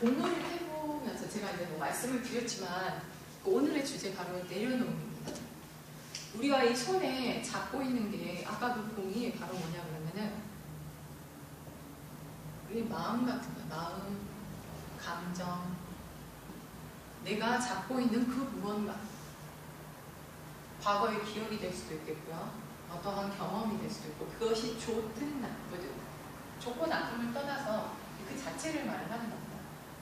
공부를 해보면서 제가 이제 뭐 말씀을 드렸지만 오늘의 주제 바로 내려놓음입니다. 우리가 이 손에 잡고 있는 게 아까 그 공이 바로 뭐냐 그러면은 우리 마음 같은 거, 마음, 감정, 내가 잡고 있는 그 무언가, 과거의 기억이 될 수도 있겠고요. 어떠한 경험이 될 수도 있고, 그것이 좋든 나쁘든, 좋고 나쁨을 떠나서 그 자체를 말을 하는 겁니다.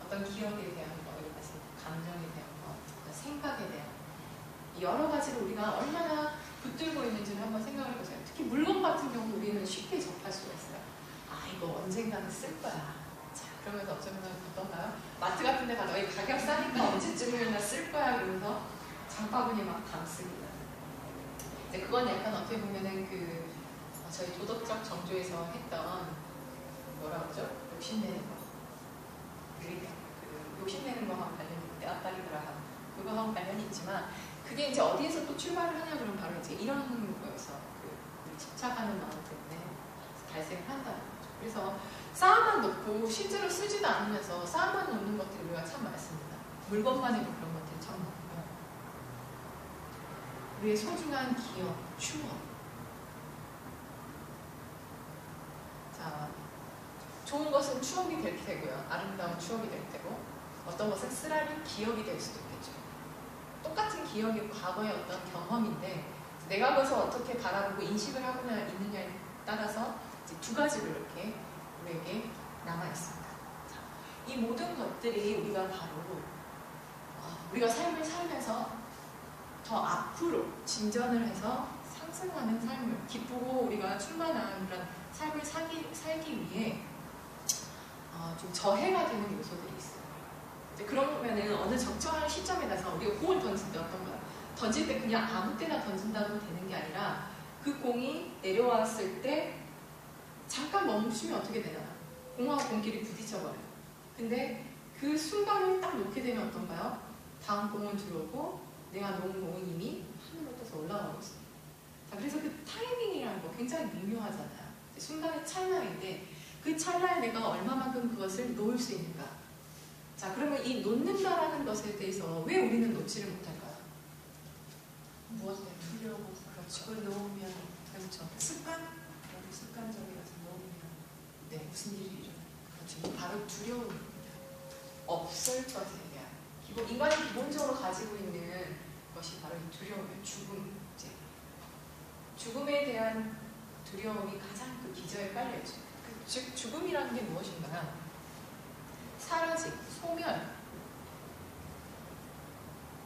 어떤 기억에 대한 거, 감정에 대한 거, 생각에 대한 거, 여러 가지로 우리가 얼마나 붙들고 있는지를 한번 생각해 보세요. 특히 물건 같은 경우 우리는 쉽게 접할 수가 있어요. 아, 이거 언젠가는 쓸 거야. 자, 그러면서 어쩌면 어떤가요? 마트 같은 데 가서 가격 싸니까 언제쯤이나 쓸 거야 그러면서 장바구니에 막 담습니다. 이제 그건 약간 어떻게 보면은 저희 도덕적 정조에서 했던 뭐라 그러죠? 욕심내는 거. 욕심내는 거하고 관련이 있는데 아빠리그라함 그거하고 관련이 있지만 그게 이제 어디에서 또 출발을 하냐 그러면 바로 이제 이런 거에서 집착하는 마음 때문에 발생을 한다는 거죠. 그래서 쌓아만 놓고 실제로 쓰지도 않으면서 쌓아만 놓는 것들이 우리가 참 많습니다. 물건만 해도 그런 것들이 참 많고요. 우리의 소중한 기억, 추억. 자, 좋은 것은 추억이 될 테고요. 아름다운 추억이 될 테고 어떤 것은 쓰라린 기억이 될 수도 있겠죠. 똑같은 기억이 과거의 어떤 경험인데 내가 그것을 어떻게 바라보고 인식을 하고 있느냐에 따라서 이제 두 가지로 이렇게 우리에게 남아있습니다. 자, 이 모든 것들이 우리가 바로 우리가 삶을 살면서 더 앞으로 진전을 해서 상승하는 삶을 기쁘고 우리가 충만한 그런 삶을 살기 위해 좀 저해가 되는 요소들이 있어요. 이제 그러면은 어느 적절한 시점에 나서 우리가 공을 던질 때 어떤 거야? 던질 때 그냥 아무 때나 던진다고 되는 게 아니라 그 공이 내려왔을 때 잠깐 멈추면 어떻게 되나? 공하고 공끼리 부딪혀버려요. 근데 그 순간을 딱 놓게 되면 어떤가요? 다음 공은 들어오고 내가 놓은 공은 이미 하늘로 떠서 올라가고 있어요. 자, 그래서 그 타이밍이라는 거 굉장히 미묘하잖아요. 순간의 찰나인데 그 찰나에 내가 얼마만큼 그것을 놓을 수 있는가? 자, 그러면 이 놓는다라는 것에 대해서 왜 우리는 놓지를 못할까요? 무엇에 두려워. 그렇죠. 그걸 놓으면 그렇죠. 습관적이라서 놓으면 네, 무슨 일이 일어나요? 그렇죠. 바로 두려움입니다. 없을 것에 대한 인간이 기본적으로 가지고 있는 것이 바로 이 두려움이에요. 죽음에 대한 두려움이 가장 그 기저에 깔려있죠. 즉 죽음이라는 게 무엇인가요? 사라짐, 소멸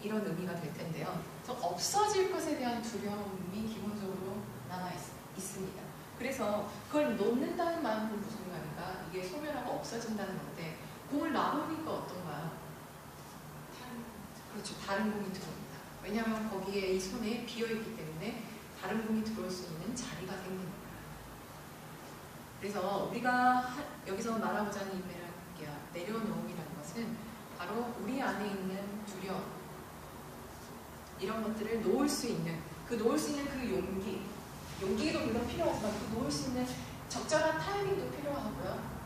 이런 의미가 될 텐데요. 그래서 없어질 것에 대한 두려움이 기본적으로 남아있습니다. 그래서 그걸 놓는다는 마음은 무슨 말인가? 이게 소멸하고 없어진다는 건데 공을 놔보니까 어떤가요? 그렇죠. 다른 공이 들어옵니다. 왜냐하면 거기에 이 손에 비어있기 때문에 다른 공이 들어올 수 있는 자리가 생깁니다. 그래서 우리가 여기서 말하고자 하는 이 내려놓음이라는 것은 바로 우리 안에 있는 두려움 이런 것들을 놓을 수 있는 그 용기도 물론 필요하지만 그 놓을 수 있는 적절한 타이밍도 필요하고요.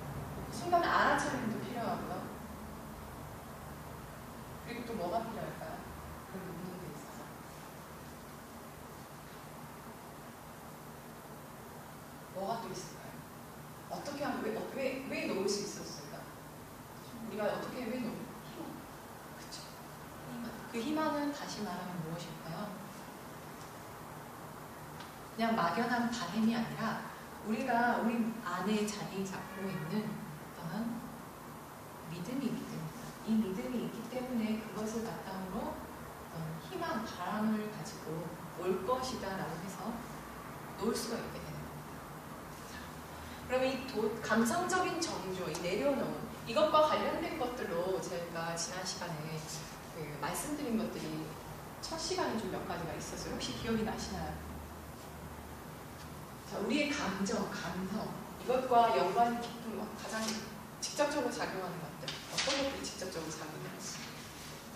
순간 알아차림도 필요하고요. 그리고 또 뭐가 필요할까요? 그걸 놓는 데 있어서 뭐가 또 있을까요? 어떻게 하면 왜 놓을 수 있었을까? 우리가 어떻게 왜 놓을? 희망. 그렇죠. 그 희망은 다시 말하면 무엇일까요? 그냥 막연한 바램이 아니라 우리가 우리 안에 자리 잡고 있는 어떤 믿음이 있기 때문입니다. 이 믿음이 있기 때문에 그것을 바탕으로 어떤 희망, 바람을 가지고 올 것이다 라고 해서 놓을 수가 있게 되는 겁니다. 그러면 이 감성적인 정조, 이 내려놓음 이것과 관련된 것들로 제가 지난 시간에 말씀드린 것들이 첫 시간에 좀 몇 가지가 있었어요. 혹시 기억이 나시나요? 자, 우리의 감정 이것과 연관이 깊은 것, 가장 직접적으로 작용하는 것들 어떤 것들이 직접적으로 작용하는지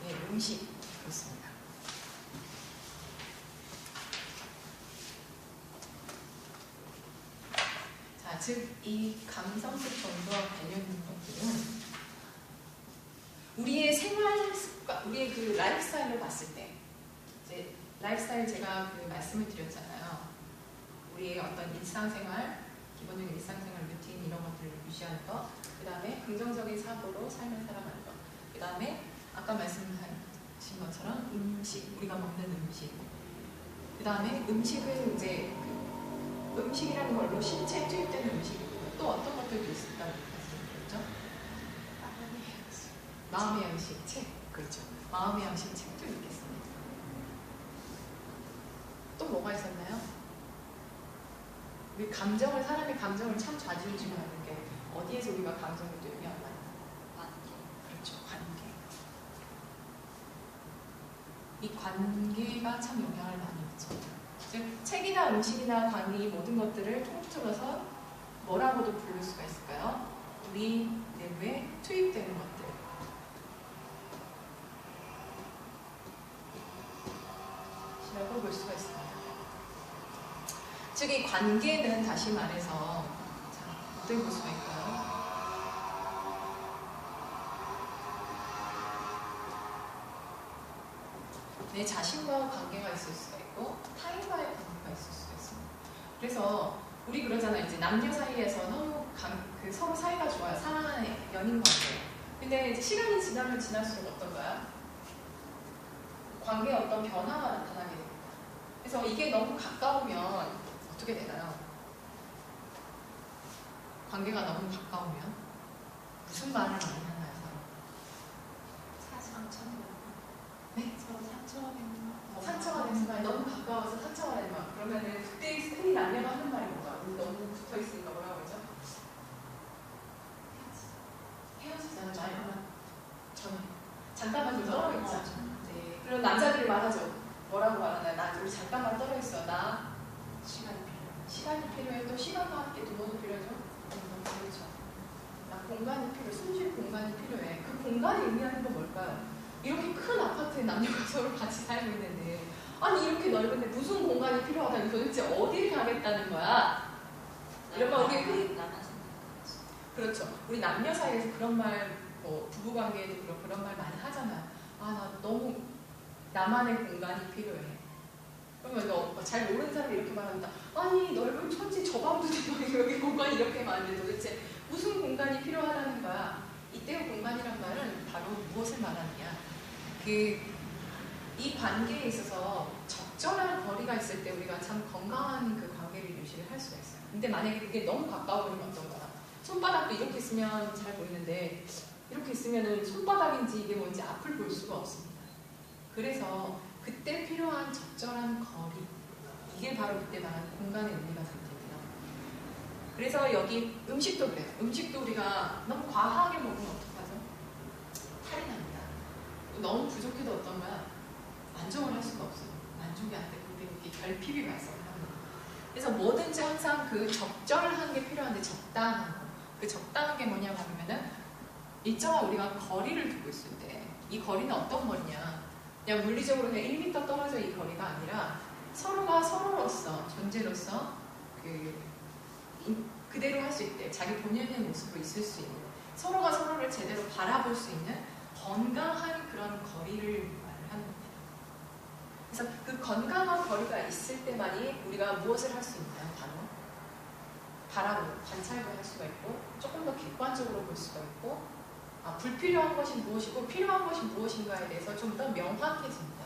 네, 음식 그렇습니다. 자, 즉 이 감성적 정도와 관련 있는 것들은 라이프 스타일로 봤을 때 이제 라이프 스타일 제가 그 말씀을 드렸잖아요. 우리의 어떤 일상생활, 기본적인 일상생활 루틴 이런 것들을 유지하는 것, 그 다음에 긍정적인 사고로 삶을 살아가는 것, 그 다음에 아까 말씀하신 것처럼 음식, 우리가 먹는 음식, 그 다음에 음식은 이제 그 음식이라는 걸로 신체에 투입되는 음식이 또 어떤 것들도 있다고 말씀드렸죠? 마음의 양식 책, 그렇죠. 마음의 양식 책도 읽겠습니다. 또 뭐가 있었나요? 우리 감정을, 사람의 감정을 참 좌지우지하는 게 어디에서 우리가 감정을 또 영향을 받나요? 관계. 그렇죠, 관계. 이 관계가 참 영향을 많이 미쳐요. 즉 책이나 음식이나 관계, 모든 것들을 통틀어서 뭐라고도 부를 수가 있을까요? 우리 내부에 투입되는 것들. 라고 볼 수가 있습니다. 즉 이 관계는 다시 말해서 자, 어떻게 볼 수가 있까요? 내 자신과 관계가 있을 수가 있고 타인과의 관계가 있을 수가 있습니다. 그래서 우리 그러잖아요. 이제 남녀 사이에서 너무 그 서로 사이가 좋아요. 사랑하는 연인 관계. 근데 이제 시간이 지나면 지날수록 어떤가요? 관계에 어떤 변화가 나타나게 됩니다. 그래서 이게 너무 가까우면 어떻게 되나요? 관계가 너무 가까우면 무슨 말을 많이 하나요? 상처가 네? 서로 상처가 되는 거. 상처가 되는 순간 너무 가까워서 상처가 되는 거. 그러면은 그때 흔히 남녀가 하는 말이 뭐가? 우리 너무 붙어 있으니까 뭐라고 그러죠? 헤어지잖아요. 저는 잠깐만 좀 떨어 있자. 네. 그럼 남자들이 말하죠. 뭐라고 말하나요? 나 우리 잠깐만 떨어 있어. 나 시간이 필요해. 시간이 필요해. 또 시간과 함께 누워도 필요하죠. 그렇죠. 나 공간이 필요해. 숨쉴 공간이 필요해. 그 공간이 의미하는 건 뭘까요? 이렇게 큰 아파트에 남녀가 서로 같이 살고 있는데 아니 이렇게 넓은데 무슨 공간이 필요하다니 도대체 어디를 가겠다는 거야? 이런 말 우리 그렇죠. 우리 남녀 사이에서 그런 말, 뭐 부부 관계에도 그런 말 많이 하잖아요. 아 나 너무 나만의 공간이 필요해. 그러면 너 잘 모르는 사람이 이렇게 말합니다. 아니 넓은 천지 저 방도 되고 여기 공간이 이렇게 많은데 도대체 무슨 공간이 필요하다는 거야? 이때의 공간이란 말은 바로 무엇을 말하느냐? 이 관계에 있어서 적절한 거리가 있을 때 우리가 참 건강한 그 관계를 유지를 할 수가 있어요. 근데 만약에 그게 너무 가까워지면 어떤 거야? 손바닥도 이렇게 있으면 잘 보이는데 이렇게 있으면 손바닥인지 이게 뭔지 앞을 볼 수가 없습니다. 그래서 그때 필요한 적절한 거리, 이게 바로 그때 말하는 공간의 의미가 생깁니다. 그래서 여기 음식도 그래요. 음식도 우리가 너무 과하게 먹으면 어떡하죠? 탈이 납니다. 너무 부족해도 어떤 거야? 만족을 할 수가 없어요. 만족이 안 되고 이렇게 결핍이 발생을 합니다. 그래서 뭐든지 항상 그 적절한 게 필요한데 적당한 거. 그 적당한 게 뭐냐고 하면은 일정한 우리가 거리를 두고 있을 때 이 거리는 어떤 거리냐? 그냥 물리적으로 그냥 1m 떨어져 이 거리가 아니라 서로가 서로로서 존재로서 그대로 할 수 있대. 자기 본연의 모습으로 있을 수 있는 서로가 서로를 제대로 바라볼 수 있는 건강한 그런 거리를 말을 하는 겁니다. 그래서 그 건강한 거리가 있을 때만이 우리가 무엇을 할 수 있나요? 바라보고 관찰도 할 수가 있고 조금 더 객관적으로 볼 수가 있고 불필요한 것이 무엇이고 필요한 것이 무엇인가에 대해서 좀 더 명확해집니다.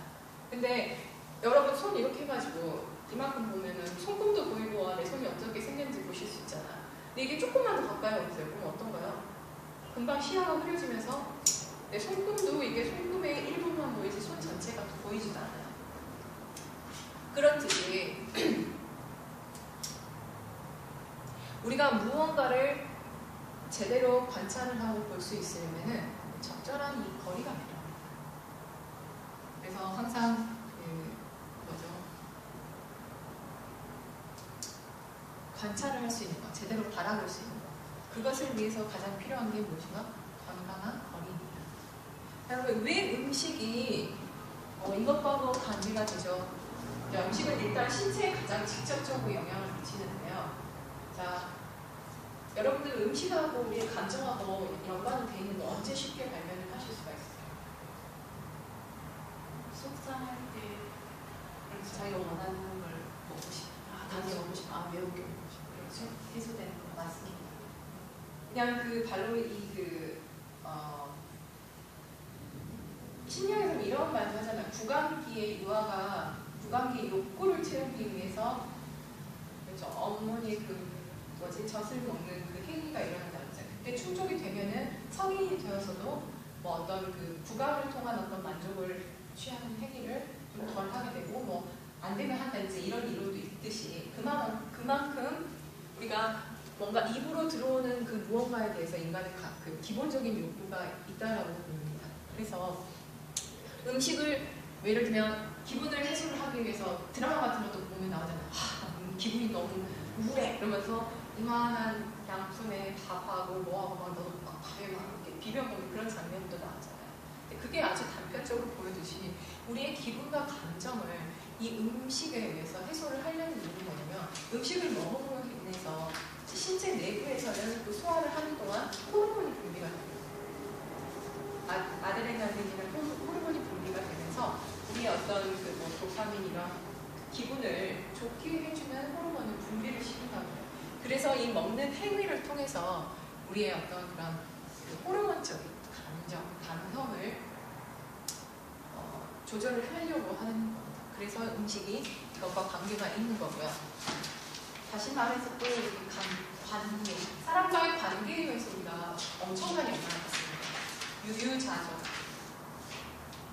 근데 여러분 손 이렇게 해가지고 이만큼 보면은 손금도 보이고 내 손이 어떻게 생겼는지 보실 수 있잖아. 근데 이게 조금만 더 가까이 오세요. 그럼 어떤가요? 금방 시야가 흐려지면서 내 손금도 이게 손금의 일부만 보이지 손 전체가 보이지도 않아요. 그렇듯이 우리가 무언가를 제대로 관찰을 하고 볼 수 있으려면 적절한 이 거리가 필요합니다. 그래서 항상 관찰을 할 수 있는 것, 제대로 바라볼 수 있는 것, 그것을 위해서 가장 필요한 게 무엇인가? 건강한 거리입니다. 여러분 왜 음식이 이것과 관계가 되죠? 음식은 일단 신체에 가장 직접적으로 영향을 미치는데요. 자, 여러분들 음식하고 우리의 감정하고 연관이 되어 있는 거 언제 쉽게 발견을 하실 수가 있어요? 속상할 때 그렇죠. 자기가 원하는 걸 먹고 싶어. 다시 먹고 싶어. 매운 게 먹고 싶어. 그렇죠. 해소되는 거 맞습니다. 그냥 그 발로 심리학에서 이런 말도 하잖아요. 구강기의 유아가 구강기의 욕구를 채우기 위해서 그렇죠. 어머니의 젖을 먹는 그 행위가 일어난다고 했잖아요. 그때 충족이 되면은 성인이 되어서도 뭐 어떤 그 구강을 통한 어떤 만족을 취하는 행위를 좀 덜 하게 되고 뭐 안 되면 한다든지 이런 이론도 있듯이 그만큼 우리가 뭔가 입으로 들어오는 그 무언가에 대해서 인간의 그 기본적인 욕구가 있다라고 봅니다. 그래서 음식을 예를 들면 기분을 해소를 하기 위해서 드라마 같은 것도 보면 나오잖아요. 기분이 너무 우울해 그러면서 이만한 양푼에 밥하고 뭐하고 막 너무 막 밥에 막 이렇게 비벼 먹는 그런 장면도 나오잖아요. 근데 그게 아주 단편적으로 보여듯이 우리의 기분과 감정을 이 음식에 의해서 해소를 하려는 이유는 뭐냐면 음식을 먹음으로 인해서 신체 내부에서는 그 소화를 하는 동안 호르몬이 분비가 됩니다. 아드레날린이라는 호르몬이 분비가 되면서 우리의 어떤 뭐 도파민 이런 기분을 좋게 해주는 호르몬을 분비를 시킨다고 해요. 그래서 이 먹는 행위를 통해서 우리의 어떤 그런 그 호르몬적인 감성을 조절을 하려고 하는 겁니다. 그래서 음식이 이것과 관계가 있는 거고요. 다시 말해서 또 관계, 사람과의 관계에 의해서 우리가 엄청난 영향을 받습니다. 유유자적,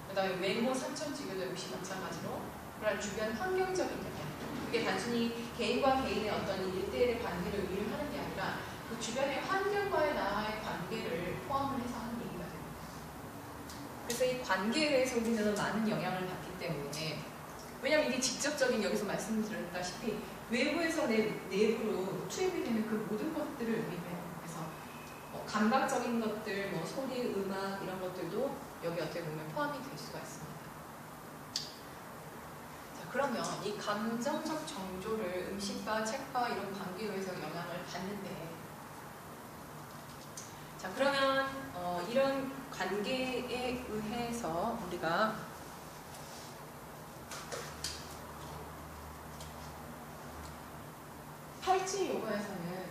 그 다음에 외모, 선천지교도 역시 마찬가지로 그런 주변 환경적인 영향. 그게 단순히 개인과 개인의 어떤 일대일의 관계를 의미하는 게 아니라 그 주변의 환경과의 나와의 관계를 포함을 해서 하는 얘기가 됩니다. 그래서 이 관계에 의해서 우리는 많은 영향을 받기 때문에 왜냐하면 이게 직접적인 여기서 말씀드렸다시피 외부에서 내부로 투입이 되는 그 모든 것들을 의미해요. 그래서 뭐 감각적인 것들, 뭐 소리, 음악 이런 것들도 여기 어떻게 보면 포함이 될 수가 있습니다. 자, 그러면 이 감정적 정조를 음식과 책과 이런 관계에 의해서 영향을 받는데 자, 그러면 이런 관계에 의해서 우리가 팔찌 요가에서는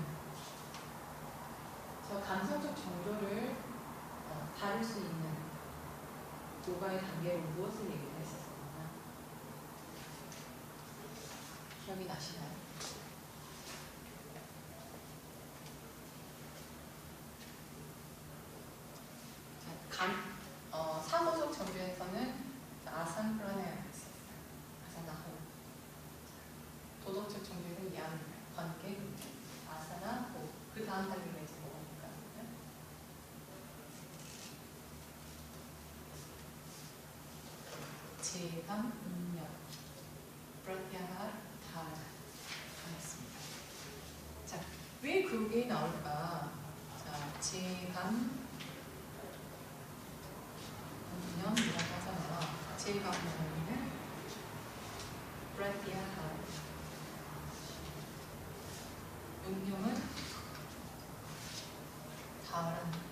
저 감성적 정조를 다룰 수 있는 요가의 단계로 무엇을 얘기를 했었습니까? 기억이 나시나요? 사고적 정조에서는 아산 프라나야마를 했었어요. 아사나 호흡. 도덕적 정조에서는 양, 관계, 아사나 호흡. 그 다음 단계가 이제 뭐가 볼까요? 제감, 음력, 프라티아하, 다였습니다. 자, 왜 그게 나올까? 자, 제감, 음력이라고 하잖아요. 제감, 음력은 프라티아하, 음력은 다라는.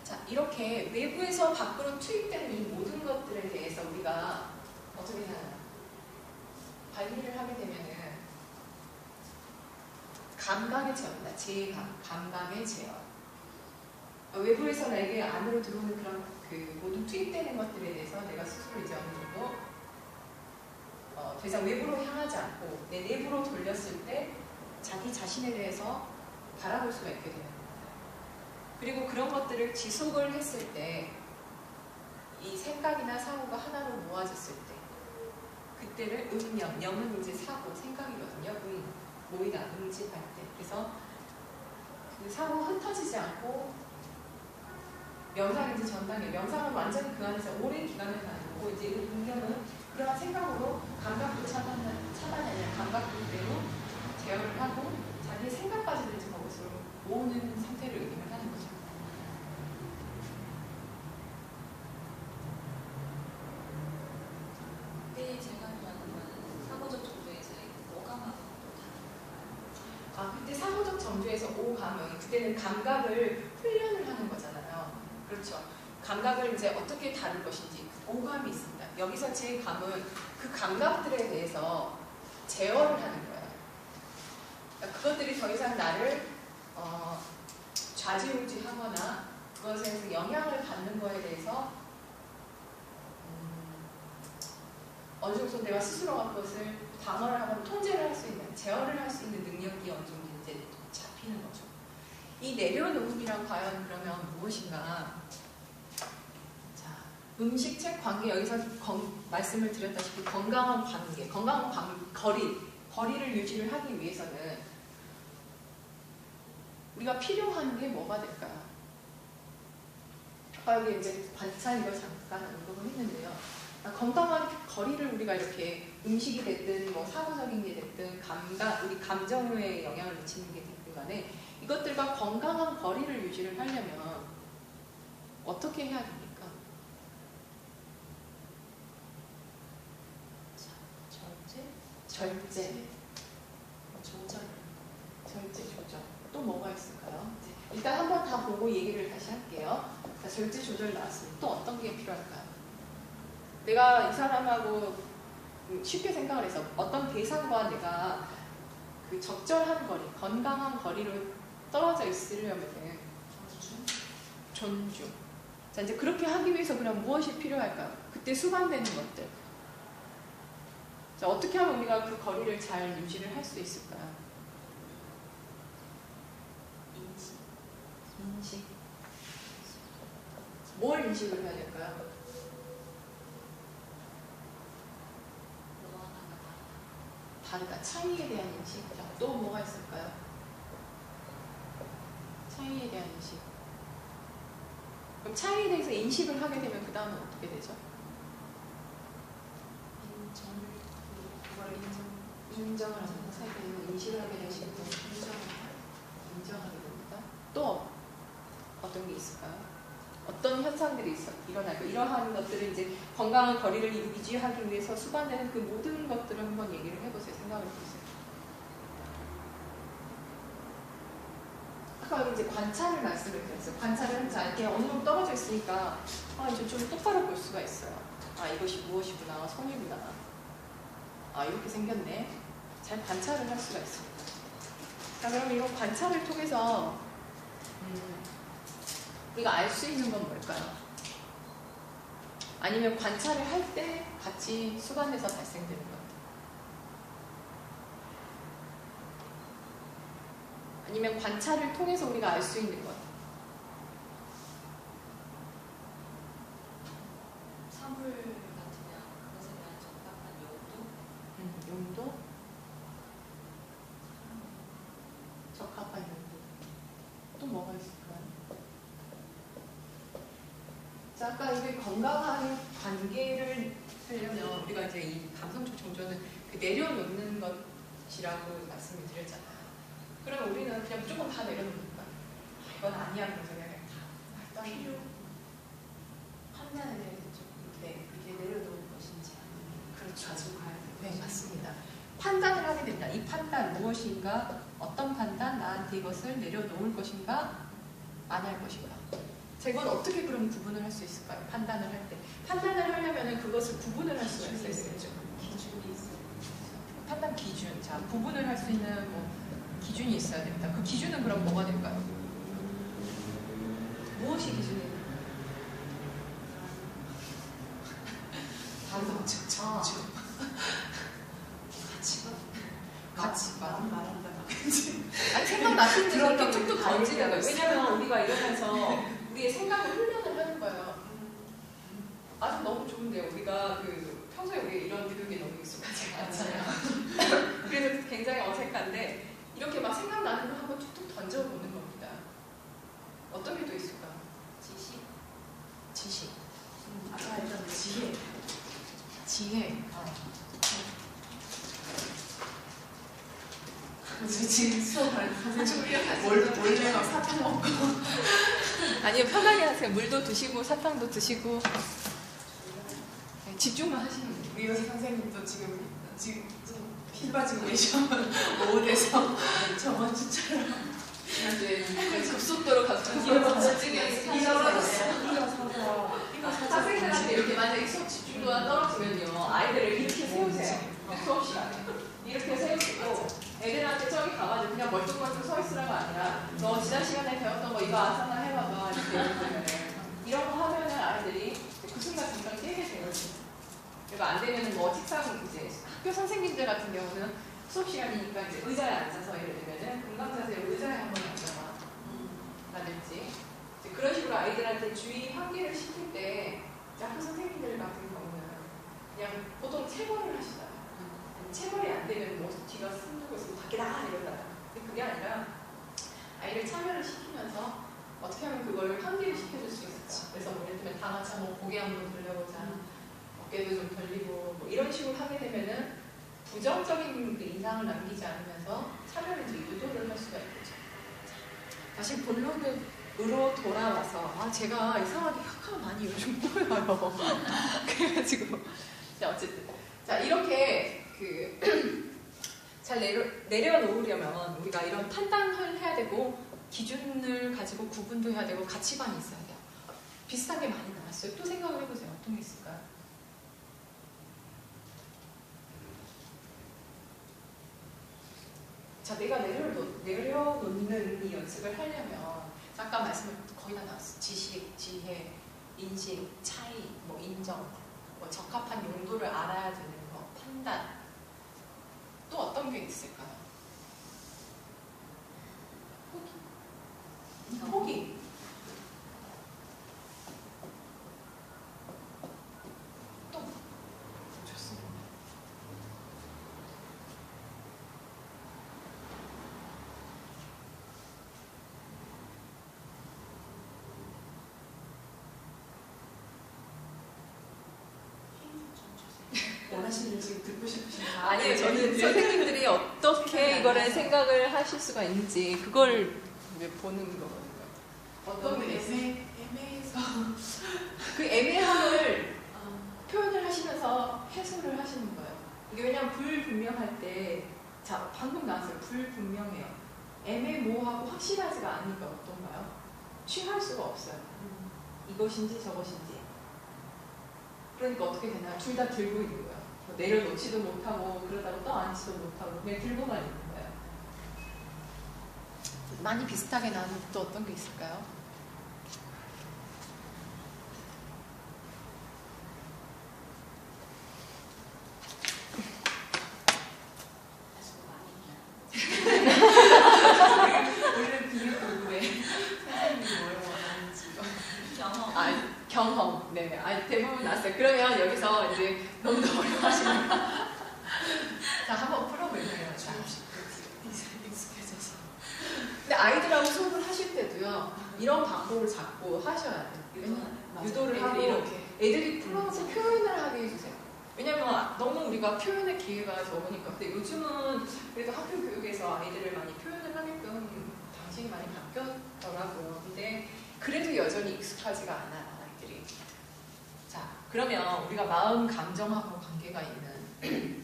자, 이렇게 외부에서 밖으로 투입되는 이 모든 것들에 대해서 우리가 어떻게 하나요? 관리를 하게 되면은 감각의 제어입니다. 제감, 감각의 제어. 외부에서 내게 안으로 들어오는 그런 그 모든 투입되는 것들에 대해서 내가 스스로 이제 어느 정도 더 이상 외부로 향하지 않고 내 내부로 돌렸을 때 자기 자신에 대해서 바라볼 수가 있게 되는 겁니다. 그리고 그런 것들을 지속을 했을 때 이 생각이나 사고가 하나로 모아졌을 때 그때를 음념, 염은 이제 사고, 생각이거든요. 모이다, 응집할 때. 그래서 그 사고 흩어지지 않고 명상이 이제 전당에 명상은 완전히 그 안에서 오랜 기간을 가는 거고 이제 음념은 그러한 생각으로 감각도 차단이 아니라 감각도 그대로 제어를 하고 자기의 생각까지도 이제 거기서 모으는 상태를 의미를 하는 거죠. 그때 제가 말하는 건 사고적 정도에서 오감하고 그때 사고적 정조에서 오감은 그때는 감각을 훈련을 하는 거잖아요. 그렇죠. 감각을 이제 어떻게 다룰 것인지 오감이 있습니다. 여기서 제 감은 그 감각들에 대해서 제어를 하는 거예요. 그러니까 그것들이 더 이상 나를 좌지우지하거나 그것에서 영향을 받는 거에 대해서 어느 정도 내가 스스로가 그것을 방어를 하거나 통제를 할 수 있는, 제어를 할 수 있는 능력이 어느 정도 이제 잡히는 거죠. 이 내려놓음이란 과연 그러면 무엇인가? 자, 음식책 관계, 여기서 말씀을 드렸다시피 건강한 관계, 거리를 유지를 하기 위해서는 우리가 필요한 게 뭐가 될까요? 여기 이제 반찬 이거 잠깐 언급을 했는데요. 건강한 거리를 우리가 이렇게 음식이 됐든 뭐 사고적인 게 됐든 우리 감정에 영향을 미치는 게 됐든 간에 이것들과 건강한 거리를 유지를 하려면 어떻게 해야 됩니까? 절제, 조절. 또 뭐가 있을까요? 일단 한번 다 보고 얘기를 다시 할게요. 자, 절제, 조절 나왔으면 또 어떤 게 필요할까요? 내가 이 사람하고 쉽게 생각을 해서 어떤 대상과 내가 그 적절한 거리, 건강한 거리로 떨어져 있으려면은 존중. 자, 이제 그렇게 하기 위해서 그럼 무엇이 필요할까요? 그때 수반되는 것들. 자, 어떻게 하면 우리가 그 거리를 잘 유지를 할 수 있을까요? 인식. 뭘 인식을 해야 될까요? 다르다. 차이에 대한 인식. 자, 또 뭐가 있을까요? 차이에 대한 인식. 그럼 차이에 대해서 인식을 하게 되면 그 다음은 어떻게 되죠? 인정을 하는 거. 차이에 대해서 인식을 하게 되시고 인정하게 됩니다. 또 어떤 게 있을까요? 어떤 현상들이 일어날까? 이러한 것들을 이제 건강한 거리를 유지하기 위해서 수반되는 그 모든 것들을 한번 얘기를 해보세요. 생각을 해보세요. 아까 이제 관찰을 말씀을 드렸어요. 관찰을 자, 이렇게 어느 정도 떨어져 있으니까 이제 좀 똑바로 볼 수가 있어요. 이것이 무엇이구나, 손이구나. 이렇게 생겼네. 잘 관찰을 할 수가 있습니다. 자, 그럼 이런 관찰을 통해서 우리가 알 수 있는 건 뭘까요? 아니면 관찰을 할 때 같이 수반해서 발생되는 것들. 아니면 관찰을 통해서 우리가 알 수 있는 것. 사물 같으면 그것에 대한 적합한 용도? 용도? 적합한 용도. 또 뭐가 있을까요? 자, 아까 이게 건강한 관계를 하려면 우리가 이제 이 감성적 정조는 그 내려놓는 것이라고 말씀을 드렸잖아요. 그러면 우리는 그냥 무조건 다 내려놓는 거야. 이건 아니야, 그래서 그냥 다 필요. 판단을 해야 되죠. 네, 이게 내려놓을 것인지 아니면 그렇죠. 가지고 가야 될 네, 것인지. 맞습니다. 판단을 하게 된다. 이 판단 무엇인가? 어떤 판단? 나한테 이것을 내려놓을 것인가? 안 할 것인가? 자, 이건 어떻게 그럼 구분을 할 수 있을까요? 판단을 할 때. 판단을 하려면 그것을 구분을 할 수가 있어야 되겠죠. 기준이 있어요. 판단 기준. 자, 구분을 할 수 있는 기준이 있어야 됩니다. 그 기준은 그럼 뭐가 될까요? 무엇이 기준이에요? 감성적 정조. 가치관. 말한다. 아니, 생각나신 대로 이렇게 들었던 툭툭 거 던지는 거예요. 다 왜냐면 우리가 이러면서 우리의 생각을 훈련을 하는 거예요. 아주 너무 좋은데요. 우리가 평소에 우리 이런 교육에 너무 익숙하지 않잖아요. 그래서 굉장히 어색한데 이렇게 막 생각나는 거 한번 툭툭 던져보는 겁니다. 어떤 게 또 있을까? 지식. 아까 했던 지혜. 지혜. 지금 수업할 때 몰래 막 사탕 먹고. 아니요, 편하게 하세요. 물도 드시고 사탕도 드시고 집중만 하시면 돼요. 우리 여사 선생님도 지금 피 빠지고 계셔. 오후에서 저번 주처럼 이제 급속도로 갑자기 일어서서 만약에 수업 집중도가 떨어지면요, 아이들을 이렇게 세우세요. 수업 시간에. 이렇게 세우시고, 애들한테 저기 가가지고 그냥 멀뚱멀뚱 서 있으라고 아니라, 너 지난 시간에 배웠던 거 이거 아사나 해봐봐. 이렇게 얘기하면은, 이런 거 하면은 아이들이 그 순간 금방 깨게 돼요. 이거 안 되면은 뭐 책상 이제 학교 선생님들 같은 경우는 수업 시간이니까 이제 의자에 앉아서 예를 들면은 금강 자세로 의자에 한번 앉아봐. 라든지 그런 식으로 아이들한테 주의 환기를 시킬 때 학교 선생님들 같은 경우는 그냥 보통 체벌을 하시잖아요. 체벌이 안 되면 뭐 뒤가 숨죽고 있으면 밖에 나가 이러잖아요. 근데 그게 아니라 아이를 참여를 시키면서 어떻게 하면 그걸 환기를 시켜줄 수 있을까. 그래서 뭐 예를 들면 다 같이 한번 고개 한번 돌려보자. 어깨도 좀 돌리고 뭐 이런 식으로 하게 되면은 부정적인 그 인상을 남기지 않으면서 참여를 이제 유도를 할 수가 있겠죠. 다시 본론으로 돌아와서 제가 이상하게 혀가 많이 요즘 꼬여요. 그래가지고 자 어쨌든 자 이렇게 잘 내려놓으려면 우리가 이런 판단을 해야 되고 기준을 가지고 구분도 해야 되고 가치관이 있어야 돼요. 비슷한 게 많이 나왔어요. 또 생각을 해보세요. 어떤 게 있을까요? 자, 내가 내려놓는 이 연습을 하려면 아까 말씀을 거의 다 나왔어요. 지식, 지혜, 인식, 차이, 뭐 인정, 뭐 적합한 용도를 알아야 되는 거, 판단. 또 어떤 게 있을까요? 포기. 또 좋습니다. 원하시는 지금 듣고 싶으신 거 아니에요. 저는 선생님들이 어떻게 이거를 생각을 하실 수가 있는지 그걸 보는 거거든요. 어떤 게 애매해서 그 애매함을 표현을 하시면서 해소를 하시는 거예요. 이게 왜냐하면 불분명할 때, 자 방금 나왔어요. 불분명해요. 애매모호하고 확실하지가 않으니까 어떤가요? 취할 수가 없어요. 이것인지 저것인지. 그러니까 어떻게 되나요? 둘 다 들고 있는 거예요. 뭐 내려놓지도 못하고 그러다가 떠안지도 못하고 그냥 들고만 있는 거예요. 많이 비슷하게 나눈 또 어떤 게 있을까요? 원래 비교 공부에 선생님이 뭘 원하는지 경험. 네. 대부분 났어요. 그러면 여기서 이제 너무 어려워하시니까. 자, 한번 풀어볼게요. 자. 익숙해져서. 근데 아이들하고 수업을 하실 때도요, 이런 방법을 잡고 하셔야 돼요. 유도를 하고 이렇게 애들이 풀어서 표현을 하게 해주세요. 왜냐면 너무 우리가 표현의 기회가 적으니까. 근데 요즘은 그래도 학교 교육에서 아이들을 많이 표현을 하게끔 방식이 많이 바뀌었더라고요. 근데 그래도 여전히 익숙하지가 않아요, 아이들이. 자, 그러면 우리가 마음, 감정하고 관계가 있는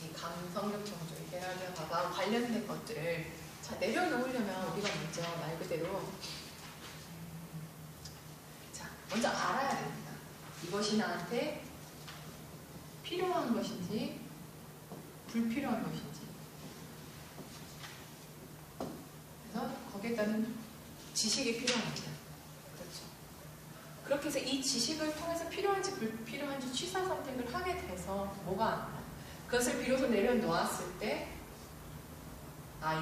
이 감성력 정조, 대화와 관련된 것들을 자, 내려놓으려면 우리가 먼저 말 그대로 자, 먼저 알아야 됩니다. 이것이 나한테 필요한 것인지 불필요한 것인지. 그래서 거기에 따른 지식이 필요합니다. 그렇죠. 그렇게 해서 이 지식을 통해서 필요한지 불필요한지 취사 선택을 하게 돼서 뭐가 안 나요? 그것을 비로소 내려놓았을 때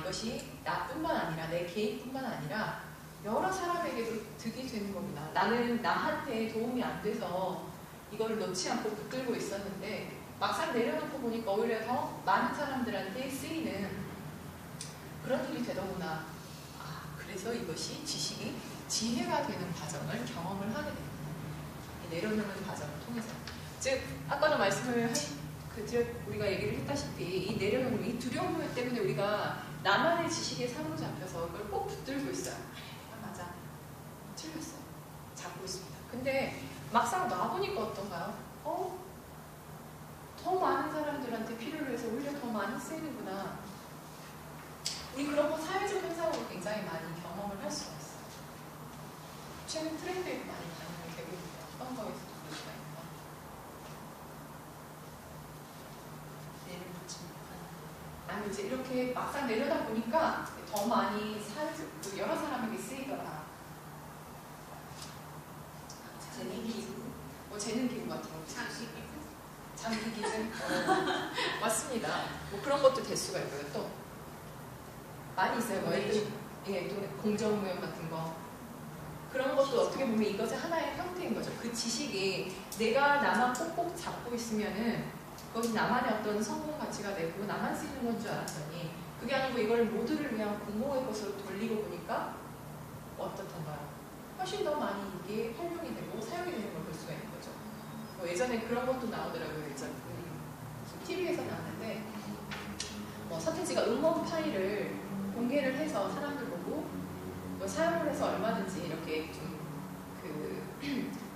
이것이 나뿐만 아니라 내 개인뿐만 아니라 여러 사람에게도 득이 되는 거구나. 나는 나한테 도움이 안 돼서 이걸 놓지 않고 붙들고 있었는데 막상 내려놓고 보니까 오히려 더 많은 사람들한테 쓰이는 그런 일이 되더구나. 그래서 이것이 지식이 지혜가 되는 과정을 경험을 하게 됩니다. 내려놓는 과정을 통해서. 즉 아까도 말씀을 우리가 얘기를 했다시피 이 내려놓는 이 두려움 때문에 우리가 나만의 지식에 사로잡혀서 그걸 꼭 붙들고 있어요. 맞아. 틀렸어요. 잡고 있습니다. 근데 막상 놔보니까 어떤가요? 더 많은 사람들한테 필요로 해서 오히려 더 많이 쓰이는구나. 우리 그런 거 사회적 현상으로 굉장히 많이 경험을 할 수가 있어요. 최근 트렌드에 많이 반영이 되고 있는데 어떤 거에서도 그럴 수가 있는 것 이제 이렇게 막상 내려다 보니까 더 많이 여러 사람에게 쓰이더라. 재능 기술. 재능 기부 같은 거. 장기 기준? 맞습니다. 뭐 그런 것도 될 수가 있고요. 또 많이 있어요. 뭐 또 공정무역 같은 거. 그런 것도 어떻게 보면 이것이 하나의 형태인 거죠. 그 지식이 내가 나만 꼭꼭 잡고 있으면은 그것이 나만의 어떤 성공 가치가 되고 나만 쓰이는 건 줄 알았더니 그게 아니고 이걸 모두를 그냥 공공의 것으로 돌리고 보니까 어떻던가요? 훨씬 더 많이 이게 활용이 되고 사용이 되는 걸 볼 수가 있는 거죠. 뭐 예전에 그런 것도 나오더라고요. 예전에 TV에서 나왔는데 뭐 서태지가 음원 파일을 공개를 해서 사람들 보고 뭐 사용을 해서 얼마든지 이렇게 좀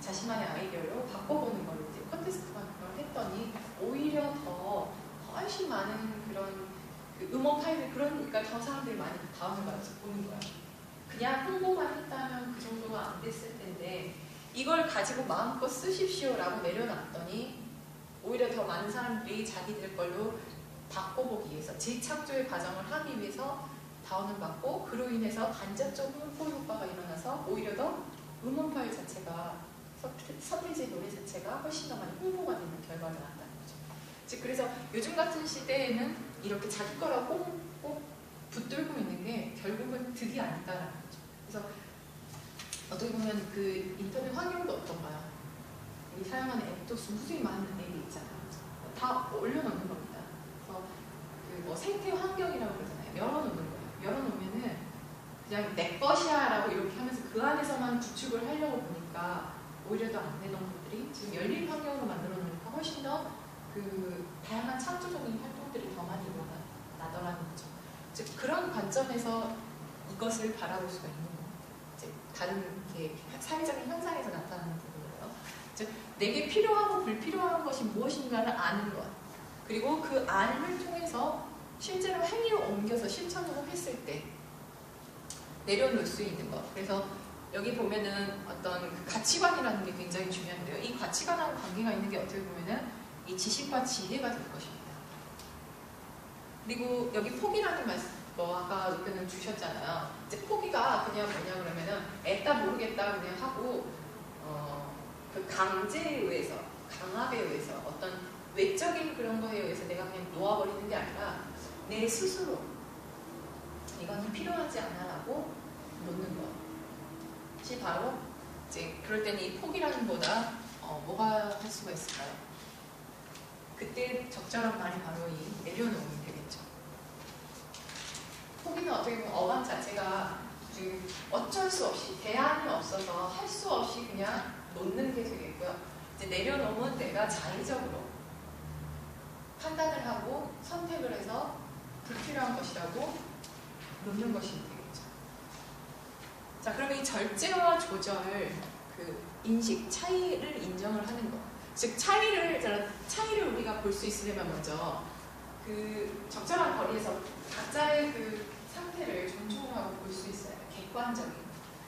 자신만의 아이디어로 바꿔보는 걸 이제 콘테스트 같은 걸 했더니 오히려 더 훨씬 많은 그런 음원 파일을 그러니까 더 사람들이 많이 다운을 받아서 보는 거야. 그냥 홍보만 했다면 그 정도가 안 됐을 텐데 이걸 가지고 마음껏 쓰십시오라고 내려놨더니 오히려 더 많은 사람들이 자기들 걸로 바꿔보기 위해서 재창조의 과정을 하기 위해서 다운을 받고 그로 인해서 간접적으로 홍보 효과가 일어나서 오히려 더 음원 파일 자체가 서태지의 노래 자체가 훨씬 더 많이 홍보가 되는 결과가 나왔다는 거죠. 즉 그래서 요즘 같은 시대에는 이렇게 자기 거라고 꼭 붙들고 있는 게 결국은 득이 아니다라는 거죠. 그래서 어떻게 보면 그 인터넷 환경도 어떤가요? 우리 사용하는 앱도 무수히 많은 앱이 있잖아요. 다 올려놓는 겁니다. 그래서 그 뭐 생태 환경이라고 그러잖아요. 열어놓는 거예요. 열어놓으면은 그냥 내 것이야 라고 이렇게 하면서 그 안에서만 구축을 하려고 보니까 오히려 더 안 되는 것들이 지금 열린 환경으로 만들어 놓으니까 훨씬 더 그 다양한 창조적인 활동들이 더 많이 일어나더라는 거죠. 즉 그런 관점에서 이것을 바라볼 수가 있는 겁니다. 이제 다른 이렇게 사회적인 현상에서 나타나는 부분으로요. 즉 내게 필요하고 불필요한 것이 무엇인가를 아는 것 그리고 그 안을 통해서 실제로 행위로 옮겨서 실천으로 했을 때 내려놓을 수 있는 것. 그래서 여기 보면은 어떤 그 가치관이라는 게 굉장히 중요한데요. 이 가치관하고 관계가 있는 게 어떻게 보면은 이 지식과 지혜가 될 것입니다. 그리고 여기 포기라는 말씀, 아까 의견을 주셨잖아요. 이제 포기가 그냥 뭐냐 그러면은 애따 모르겠다 그냥 하고 그 강제에 의해서, 강압에 의해서 어떤 외적인 그런 거에 의해서 내가 그냥 놓아버리는 게 아니라 내 스스로 이거는 필요하지 않아라고 놓는 것이 바로 이제 그럴 때는 이 포기라는 보다 뭐가 할 수가 있을까요? 그때 적절한 말이 바로 이 내려놓으면 되겠죠. 포기는 어떻게 보면 어감 자체가 지금 어쩔 수 없이 대안이 없어서 할 수 없이 그냥 놓는 게 되겠고요. 이제 내려놓으면 내가 자의적으로 판단을 하고 선택을 해서 불필요한 것이라고 놓는 것이 되겠죠. 자, 그러면 이 절제와 조절, 그 인식, 차이를 인정을 하는 것. 즉 차이를 우리가 볼 수 있으려면 먼저 그 적절한 거리에서 각자의 그 상태를 존중하고 볼 수 있어야 해요. 객관적인,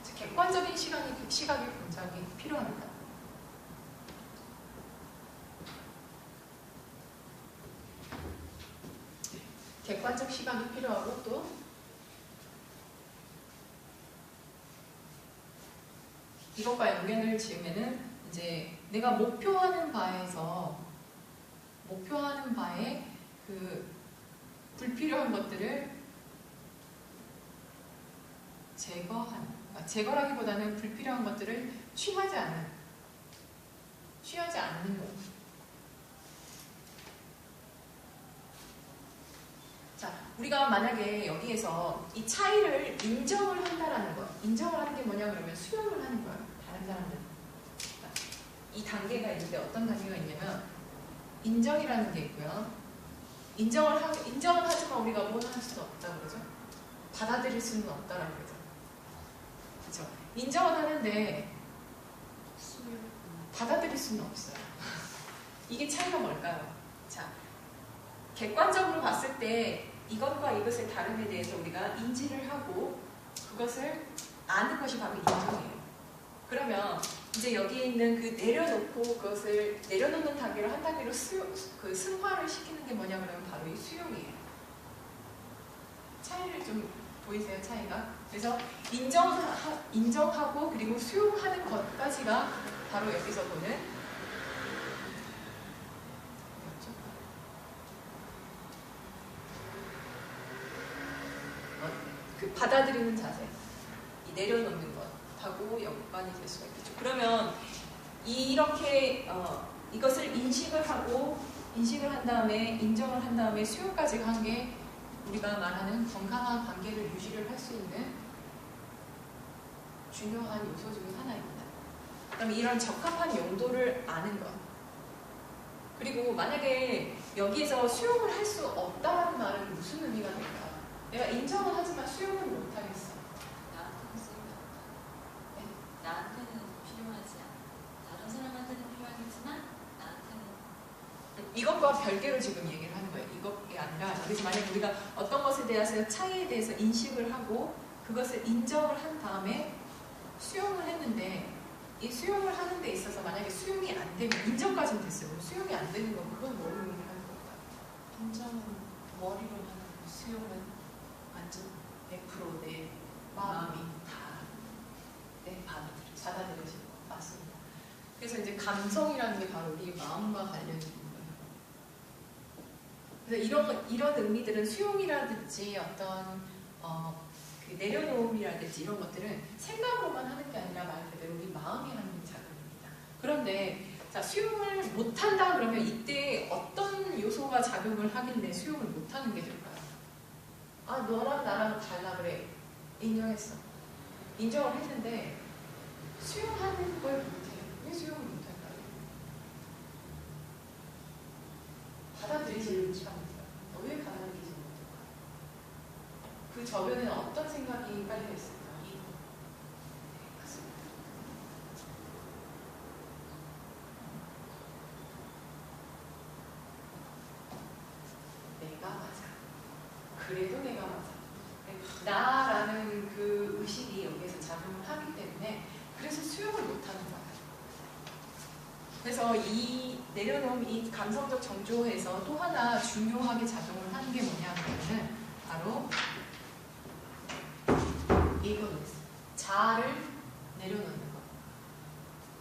즉 객관적인 시각이 굉장히 필요합니다. 객관적 시각이 필요하고 또 이것과 연관을 지으면은 이제 내가 목표하는 바에 그 불필요한 것들을 제거라기보다는 불필요한 것들을 취하지 않는 것. 자, 우리가 만약에 여기에서 이 차이를 인정을 한다라는 것, 인정을 하는 게 뭐냐 그러면 수용을 하는 거예요. 다른 사람들. 이 단계가 있는데 어떤 단계가 있냐면 인정이라는 게 있고요. 인정을 하지만 우리가 뭘 할 수는 없다 그러죠. 받아들일 수는 없다라고 그러죠. 그렇죠. 인정은 하는데 받아들일 수는 없어요. 이게 차이가 뭘까요? 자, 객관적으로 봤을 때 이것과 이것의 다름에 대해서 우리가 인지를 하고 그것을 아는 것이 바로 인정이에요. 그러면 이제 여기에 있는 그 내려놓고 그것을 내려놓는 단계를 한 단계로 승화를 시키는 게 뭐냐 그러면 바로 이 수용이에요. 차이를 좀 보이세요? 차이가? 그래서 인정하고 그리고 수용하는 것까지가 바로 여기서 보는 그 받아들이는 자세, 이 내려놓는 것하고 연관이 될 수가 있겠죠. 그러면 이렇게 이것을 인식을 한 다음에 인정을 한 다음에 수용까지 간 게 우리가 말하는 건강한 관계를 유지를 할 수 있는 중요한 요소 중에 하나입니다. 그럼 이런 적합한 용도를 아는 것. 그리고 만약에 여기에서 수용을 할 수 없다는 말은 무슨 의미가 될까? 내가 인정을 하지만 수용을 못하겠어. 나한테는 쓰임없다. 네? 나한테는 필요하지 않아. 다른 사람한테는 필요하겠지만 나한테는 이것과 별개로 지금 얘기를 하는 거예요. 이것이 아니라 그래서 만약에 우리가 어떤 것에 대해서 차이에 대해서 인식을 하고 그것을 인정을 한 다음에 수용을 했는데 이 수용을 하는 데 있어서 만약에 수용이 안 되면 인정까지는 됐어요. 수용이 안 되는 건 그건 뭘 의미하는 걸까? 인정은 머리로 하는 거고 수용은 완전 100% 내 마음이 다 네, 받아들여지는 거 맞습니다. 그래서 이제 감성이라는 게 바로 우리 마음과 관련이 있는 거예요. 그래서 이런 의미들은 수용이라든지 어떤 그 내려놓음이라든지 이런 것들은 생각으로만 하는 게 아니라 말 그대로 우리 마음이 하는 작용입니다. 그런데 자, 수용을 못한다 그러면 이때 어떤 요소가 작용을 하길래 수용을 못하는 게 될까요? 아, 너랑 나랑 달라 그래. 인정했어. 인정을 했는데 수용하는 걸 못해. 왜 수용을 못할까요? 받아들이지를 못합니다. 왜 받아들이지 못할까? 그 저변에는 어떤 생각이 깔려 있을까? 내가 맞아. 그래도 내가 맞아. 나라는 그 의식이 여기에서 작용을 하기 때문에 그래서 수용을 못하는 거예요. 그래서 이 내려놓음, 이 감성적 정조에서 또 하나 중요하게 작용을 하는 게 뭐냐면은 바로 이거는 자아를 내려놓는 것.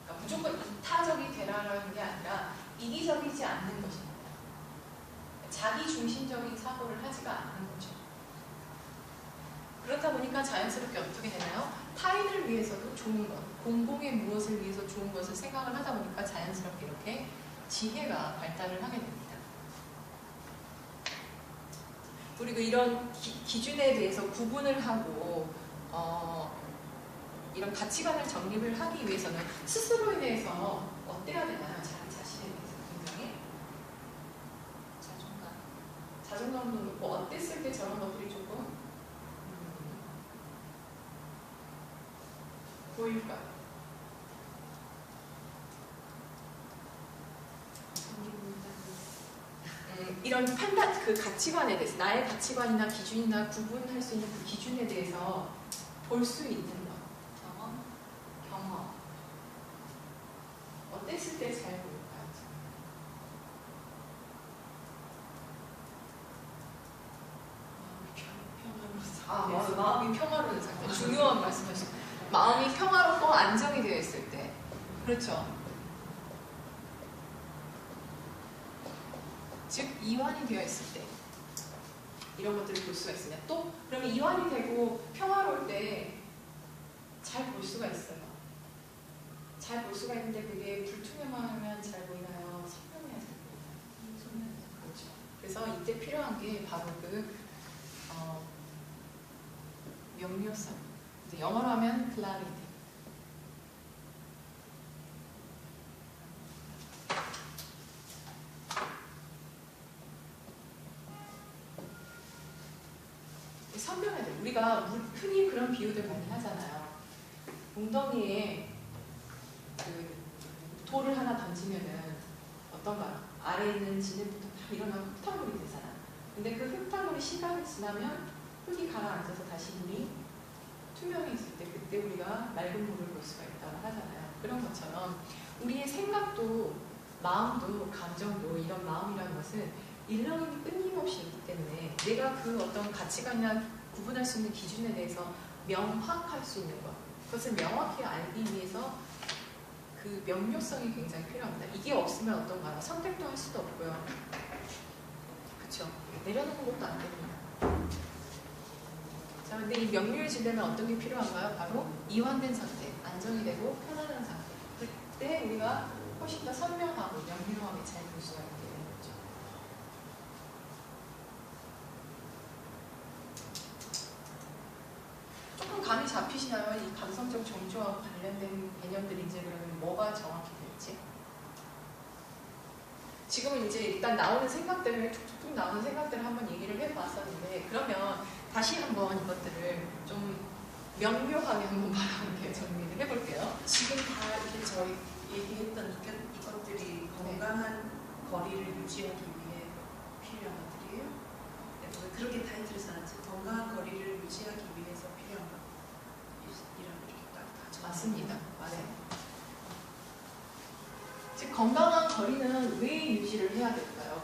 그러니까 무조건 이타적이 되라는 게 아니라 이기적이지 않는 것입니다. 자기 중심적인 사고를 하지가 않는 거죠. 그렇다 보니까 자연스럽게 어떻게 되나요? 타인을 위해서도 좋은 것, 공공의 무엇을 위해서 좋은 것을 생각을 하다 보니까 자연스럽게 이렇게 지혜가 발달을 하게 됩니다. 그리고 이런 기준에 대해서 구분을 하고 이런 가치관을 정립을 하기 위해서는 스스로에 대해서 어때야 되나요? 자기 자신에 대해서 굉장히 자존감도 높고 어땠을 때 저런 것들이 조금 보일까요? 이런 판단, 그 가치관에 대해서 나의 가치관이나 기준이나 구분할 수 있는 그 기준에 대해서 볼 수 있는 것. 경험. 어땠을 때 잘 보일까요? 마음이 평화로운 상태. 중요한 말씀하셨어요. 마음이 평화롭고 안정이 되어 있을 때. 그렇죠. 즉 이완이 되어 있을 때 이런 것들을 볼 수가 있습니다. 또 그러면 이완이 되고 평화로울 때 잘 볼 수가 있어요. 잘 볼 수가 있는데 그게 불투명하면 잘 보이나요? 선명해야 잘 보이나요? 선명해서 그렇죠. 그래서 이때 필요한 게 바로 그 명료성. 영어로 하면 clarity. 선명해야 돼. 우리가 흔히 그런 비유들 많이 하잖아요. 웅덩이에 그 돌을 하나 던지면은 어떤가? 아래에 있는 진흙부터 다 일어나고 흙탕물이 되잖아. 근데 그 흙탕물이 시간이 지나면 흙이 가라앉아서 다시 물이 투명해질 때 그때 우리가 맑은 물을 볼 수가 있다고 하잖아요. 그런 것처럼 우리의 생각도 마음도 감정도 이런 마음이라는 것은 일렁임이 끊임없이 있기 때문에 내가 그 어떤 가치관이나 구분할 수 있는 기준에 대해서 명확할 수 있는 것. 그것을 명확히 알기 위해서 그 명료성이 굉장히 필요합니다. 이게 없으면 어떤가요? 선택도 할 수도 없고요. 그렇죠? 내려놓는 것도 안 됩니다. 자, 근데 이 명료해지려면 어떤 게 필요한가요? 바로 이완된 상태, 안정이 되고 편안한 상태. 그때 우리가 훨씬 더 선명하고 명료하게 잘 볼 수가 있게 되는 거죠. 조금 감이 잡히시나요? 이 감성적 정조와 관련된 개념들이 이제 그러면 뭐가 정확히 될지? 지금은 이제 일단 나오는 생각들을 툭툭툭 나오는 생각들을 한번 얘기를 해봤었는데, 그러면 다시 한번 이것들을 좀 명료하게 한번 바라보게 정리를 해볼게요. 지금 다 이렇게 저희 얘기했던 이것들이 건강한 거리를 유지하기 위해 필요한 것들이에요? 네, 그렇게 타이틀을 써놨지. 건강한 거리를 유지하기 위해서 필요한 것이라고 이렇게 다 맞습니다. 맞아요. 즉 건강한 거리는 왜 유지를 해야 될까요?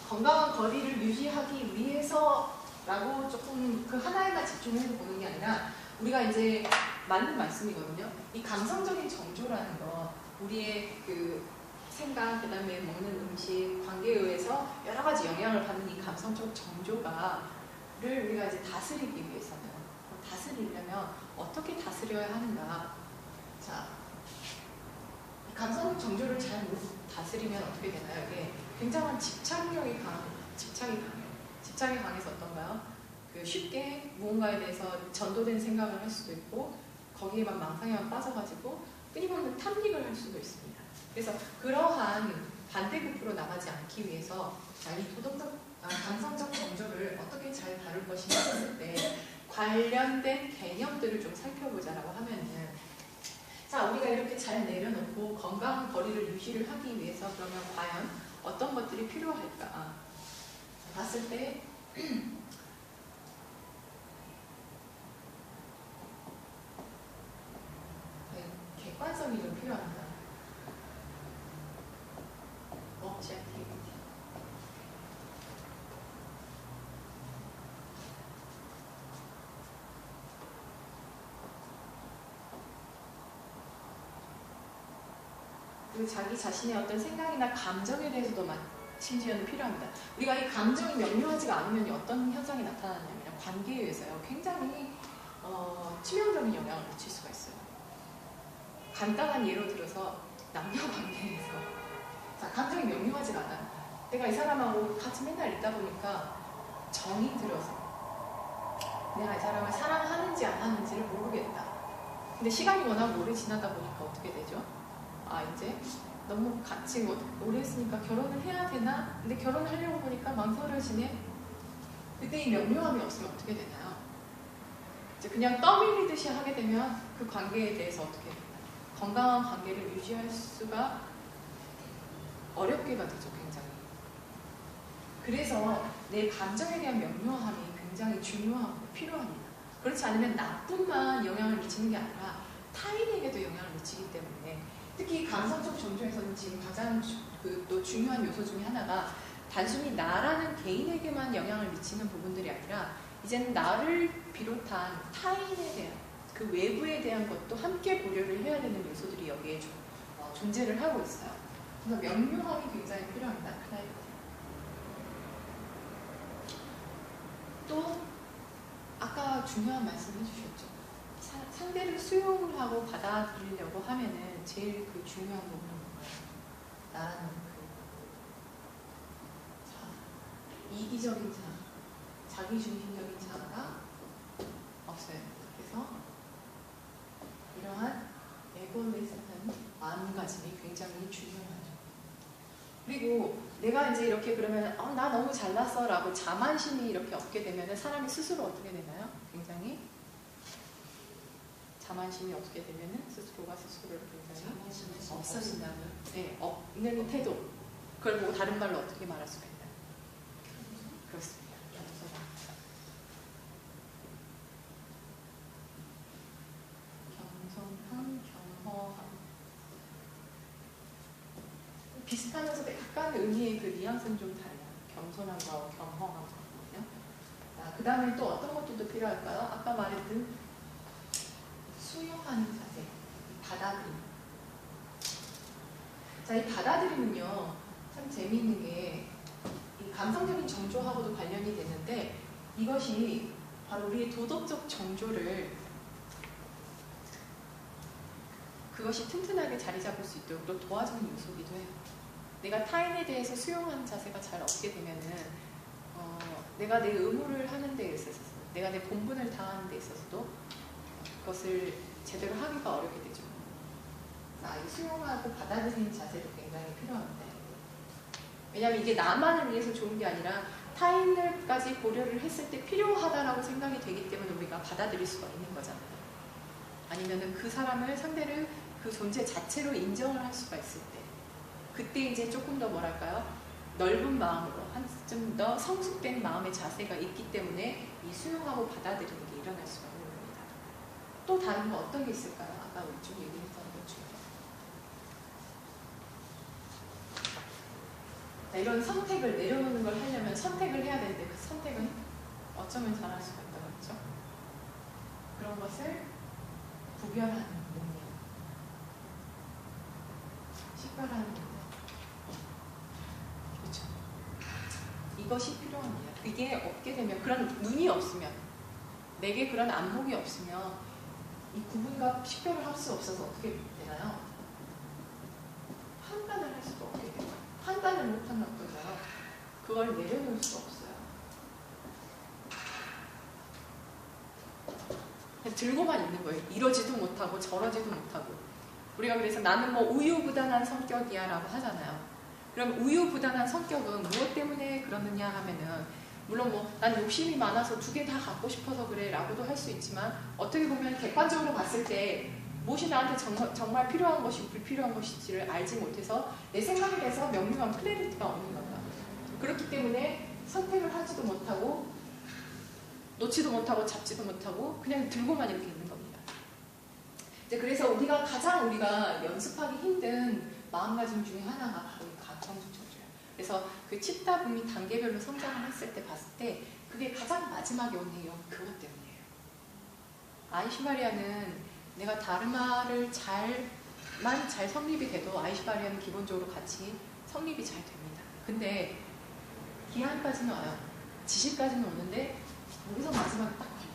건강한 거리를 유지하기 위해서라고 조금 그 하나에만 집중해서 보는 게 아니라, 우리가 이제 맞는 말씀이거든요. 이 감성적인 정조라는 거, 우리의 그 생각, 그 다음에 먹는 음식, 관계에 의해서 여러 가지 영향을 받는 이 감성적 정조를 우리가 이제 다스리기 위해서는, 다스리려면 어떻게 다스려야 하는가? 자, 이 감성적 정조를 잘 못 다스리면 어떻게 되나요? 이게 굉장한 집착력이 집착이 강해서 어떤가요? 그 쉽게 무언가에 대해서 전도된 생각을 할 수도 있고, 거기에만 망상에만 빠져가지고 끊임없는 탐닉을 할 수도 있습니다. 그래서 그러한 반대급부로 나가지 않기 위해서, 이 감성적 정조를 어떻게 잘 다룰 것이냐 했을 때 관련된 개념들을 좀 살펴보자라고 하면은, 자, 우리가 이렇게 잘 내려놓고 건강한 거리를 유지를 하기 위해서 그러면 과연 어떤 것들이 필요할까 봤을 때, 객관성이 좀 필요합니다. objectivity. 그리고 자기 자신의 어떤 생각이나 감정에 대해서도 심지어는 필요합니다. 우리가 이 감정이 명료하지가 않으면 어떤 현상이 나타나냐면, 관계에 의해서요 굉장히 치명적인 영향을 미칠 수가 있어요. 간단한 예로 들어서 남녀 관계에서, 자, 감정이 명료하지가 않아요. 내가 이 사람하고 같이 맨날 있다 보니까 정이 들어서 내가 이 사람을 사랑하는지 안 하는지를 모르겠다. 근데 시간이 워낙 오래 지나다 보니까 어떻게 되죠? 이제 너무 같이 오래 했으니까 결혼을 해야 되나? 근데 결혼하려고 보니까 망설여지네? 그때 이 명료함이 없으면 어떻게 되나요? 이제 그냥 떠밀리듯이 하게 되면 그 관계에 대해서 어떻게 되나요? 건강한 관계를 유지할 수가 어렵게가 되죠, 굉장히. 그래서 내 감정에 대한 명료함이 굉장히 중요하고 필요합니다. 그렇지 않으면 나뿐만 영향을 미치는 게 아니라 타인에게도 영향을 미치기 때문에, 특히 감성적 정조에서는 지금 가장 또 중요한 요소 중에 하나가 단순히 나라는 개인에게만 영향을 미치는 부분들이 아니라, 이제는 나를 비롯한 타인에 대한, 그 외부에 대한 것도 함께 고려를 해야 되는 요소들이 여기에 존재를 하고 있어요. 그래서 명료함이 굉장히 필요합니다. 또 아까 중요한 말씀 해주셨죠. 상대를 수용을 하고 받아들이려고 하면은 제일 그 중요한 부분은 뭔가요? 나라는 이기적인 자기중심적인 자아가 없어요. 그래서 이러한 에고이스트한 마음가짐이 굉장히 중요하죠. 그리고 내가 이제 이렇게 그러면 나 너무 잘났어 라고 자만심이 이렇게 없게 되면 사람이 스스로 어떻게 되나요? 굉장히 자만심이 없게 되면 스스로가 스스로를 굉장히 없어진다는, 없는 태도, 그걸 보고 다른 말로 어떻게 말할 수가 있나요? 그렇습니다. 겸손함, 겸허함. 비슷하면서도 약간 의미의 그 뉘앙스는 좀 달라요. 겸손함과 겸허함이거든요. 자, 그 다음에 또 어떤 것들도 필요할까요? 아까 말했던 수용하는 자세, 받아들임. 자, 이 받아들임은요, 참 재미있는 게 이 감성적인 정조하고도 관련이 되는데 이것이 바로 우리의 도덕적 정조를 그것이 튼튼하게 자리 잡을 수 있도록 또 도와주는 요소이기도 해요. 내가 타인에 대해서 수용하는 자세가 잘 없게 되면은 내가 내 의무를 하는 데 있어서 내가 내 본분을 다하는 데 있어서도 그것을 제대로 하기가 어렵게 되죠. 자, 이 수용하고 받아들이는 자세도 굉장히 필요합니다. 왜냐하면 이게 나만을 위해서 좋은 게 아니라 타인들까지 고려를 했을 때 필요하다라고 생각이 되기 때문에 우리가 받아들일 수가 있는 거잖아요. 아니면은 그 사람을 상대를 그 존재 자체로 인정을 할 수가 있을 때 그때 이제 조금 더 뭐랄까요? 넓은 마음으로 좀 더 성숙된 마음의 자세가 있기 때문에 이 수용하고 받아들이는 게 일어날 수가 있는 겁니다. 또 다른 거 어떤 게 있을까요? 아까 우리 좀 얘기했던 것 중에. 자, 이런 선택을 내려놓는 걸 하려면 선택을 해야 되는데 그 선택은 어쩌면 잘할 수가 있다고 했죠. 그런 것을 구별하는 능력, 식별하는 능력. 그렇죠. 이것이 필요합니다. 이게 없게 되면 그런 눈이 없으면 내게 그런 안목이 없으면 이 구분과 식별을 할 수 없어서 어떻게 되나요? 판단을 할 수가 없게 돼요. 판단을 못하면 어떨까요? 그걸 내려놓을 수가 없어요. 그냥 들고만 있는 거예요. 이러지도 못하고 저러지도 못하고. 우리가 그래서 나는 뭐 우유부단한 성격이야 라고 하잖아요. 그럼 우유부단한 성격은 무엇 때문에 그러느냐 하면은 물론 뭐 난 욕심이 많아서 두 개 다 갖고 싶어서 그래 라고도 할 수 있지만 어떻게 보면 객관적으로 봤을 때 무엇이 나한테 정말 필요한 것이 불필요한 것인지를 알지 못해서 내 생각에 대해서 명료한 클래리티가 없는 거다. 그렇기 때문에 선택을 하지도 못하고 놓지도 못하고 잡지도 못하고 그냥 들고만 이렇게 있는 겁니다. 이제 그래서 우리가 연습하기 힘든 마음가짐 중에 하나가 바로 이 감성적 정조예요. 그래서 그 칩다붐이 단계별로 성장을 했을 때 봤을 때 그게 가장 마지막에 온 이유 그것 때문이에요. 아이시바리아는 내가 다르마를 잘 성립이 돼도 아이시바리아는 기본적으로 같이 성립이 잘 됩니다. 근데 기한까지는 와요. 지식까지는 오는데 여기서 마지막에 딱 걸려요.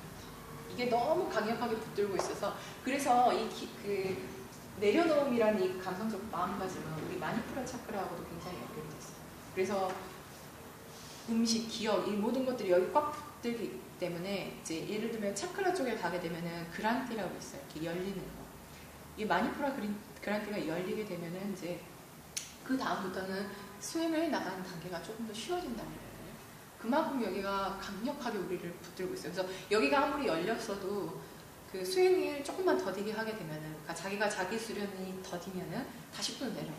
이게 너무 강력하게 붙들고 있어서 그래서 그 내려놓음이라는 이 감성적 마음가짐은 우리 마니푸라 차크라하고도 굉장히 연결됐어요. 그래서 음식, 기억 이 모든 것들이 여기 꽉 붙들기 때문에 이제 예를 들면 차크라 쪽에 가게 되면은 그란티라고 있어요. 이렇게 열리는 거. 이 마니푸라 그란티가 열리게 되면은 이제 그 다음부터는 수행을 나가는 단계가 조금 더 쉬워진다는 거예요. 그만큼 여기가 강력하게 우리를 붙들고 있어요. 그래서 여기가 아무리 열렸어도 그 수행을 조금만 더디게 하게 되면은, 그러니까 자기가 자기 수련이 더디면은 다시 또 내려가요.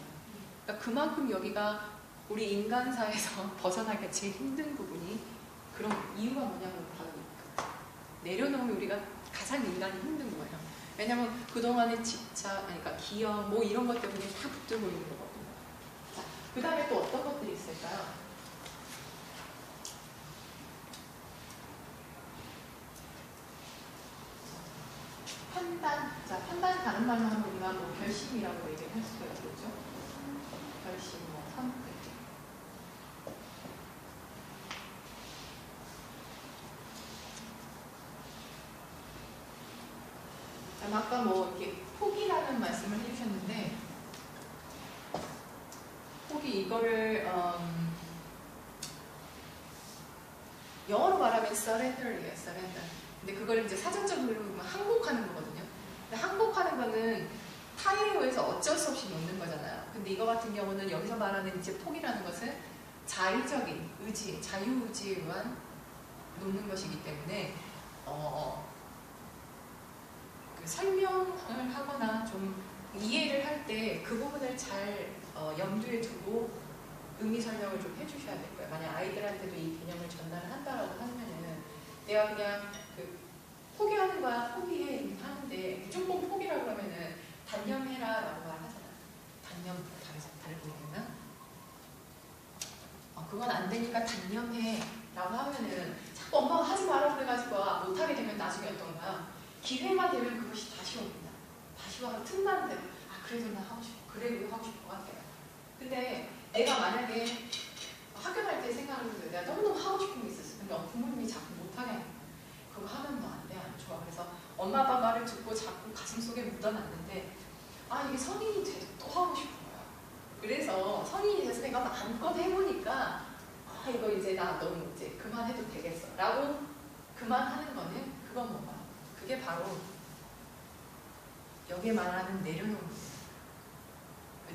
그러니까 그만큼 여기가 우리 인간사에서 벗어나기가 제일 힘든 부분이 그런 이유가 뭐냐면 바로 내려놓으면 우리가 가장 인간이 힘든 거예요. 왜냐면 그동안의 집착, 그러니까 기억, 뭐 이런 것 때문에 다 붙들고 있는 거거든요. 자, 그 다음에 또 어떤 것들이 있을까요? 판단. 자, 판단 다른 말로 하면 우리가 뭐 결심이라고 얘기를 할 수가 있겠죠. 결심, 뭐 선택. 아까 뭐 이렇게 포기라는 말씀을 해주셨는데 포기 이거를 영어로 말하면 surrender이에요. surrender. 근데 그걸 이제 사전적으로 보면 항복하는 거거든요. 근데 항복하는 거는 타인에 의해서 어쩔 수 없이 놓는 거잖아요. 근데 이거 같은 경우는 여기서 말하는 이제 포기라는 것은 자의적인 의지, 자유의지에 의한 놓는 것이기 때문에 그 설명을 하거나 좀 이해를 할 때 그 부분을 잘 염두에 두고 의미 설명을 좀 해주셔야 될 거예요. 만약 아이들한테도 이 개념을 전달을 한다라고 하면은 내가 그냥 그 포기하는 거야, 포기해 하는데 무조건 포기라고 하면은 단념해라라고 말하잖아요. 단념 다르게 얘기했나? 그건 안 되니까 단념해라고 하면은 자꾸 엄마가 하지 마라 그래가지고 못하게 되면 나중에 어떤가요? 기회만 되면 그것이 다시 옵니다. 다시 와서 틈만 되면 그래도 나 하고 싶어. 그래도 하고 싶어 같아요. 근데 내가 만약에 학교 갈 때 생각을 해도 내가 너무너무 하고 싶은 게 있었어. 근데 부모님이 자꾸 못하게 하는 거야. 그거 하면 너 안 돼, 안 좋아. 그래서 엄마 아빠 말을 듣고 자꾸 가슴속에 묻어놨는데 이게 성인이 돼도 또 하고 싶은 거야. 그래서 성인이 돼서 내가 마음껏 해보니까 이거 이제 나 너무 이제 그만해도 되겠어 라고 그만하는 거는 그건 뭐가? 그게 바로 여기에 말하는 내려놓는 거예요.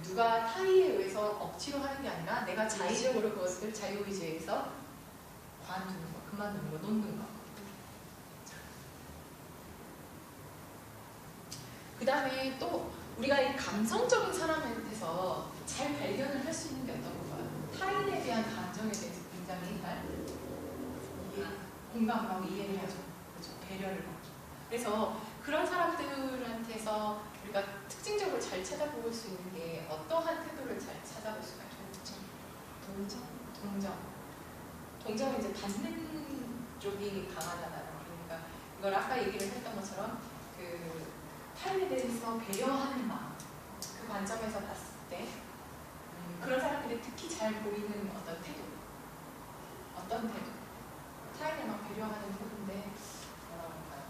누가 타의에 의해서 억지로 하는 게 아니라 내가 자의적으로 그것을 자유의지에서 관두는 거, 그만두는 거, 놓는 거. 그 다음에 또 우리가 이 감성적인 사람한테서 잘 발견을 할 수 있는 게 어떤 건가요? 타인에 대한 감정에 대해서 굉장히 잘 공감하고 이해를 하죠. 그렇죠? 배려를 하죠. 그래서 그런 사람들한테서 우리가 특징적으로 잘 찾아볼 수 있는 게 어떠한 태도를 잘 찾아볼 수가 있죠? 동정은 이제 받는 쪽이 강하다는 그러니까 이걸 아까 얘기를 했던 것처럼 그 타인에 대해서 배려하는 마음 그 관점에서 봤을 때 그런 사람들이 특히 잘 보이는 어떤 태도 타인을 막 배려하는 태도인데 뭐라고 할까요?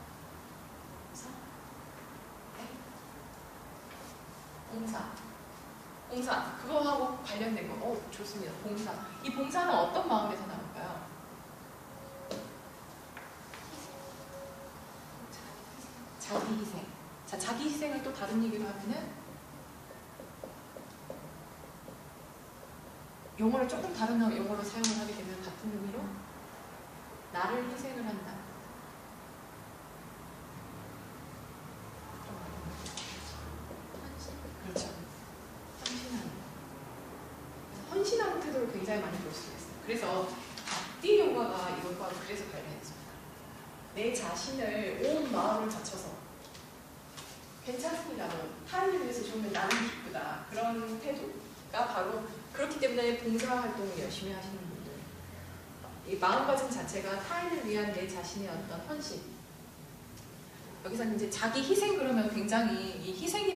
봉사 그거하고 관련된 거 좋습니다. 이 봉사는 어떤 마음에서 나올까요? 자기 희생. 자, 자기 희생을 또 다른 얘기로 하면은 용어를 조금 다른 용어로 사용을 하게 되면 같은 의미로 나를 희생을 한다. 그렇죠. 헌신하는 태도를 굉장히 많이 볼 수가 있어요. 그래서 앞뒤 용어가 이것과 그래서 관련했습니다. 내 자신을 온 마음을 바쳐서 괜찮습니다. 타인을 위해서 좋으면 나는 기쁘다. 그런 태도가 바로 그렇기 때문에 봉사활동을 열심히 하시는 분들 이 마음가짐 자체가 타인을 위한 내 자신의 어떤 헌신 여기서 이제 자기 희생 그러면 굉장히 이 희생이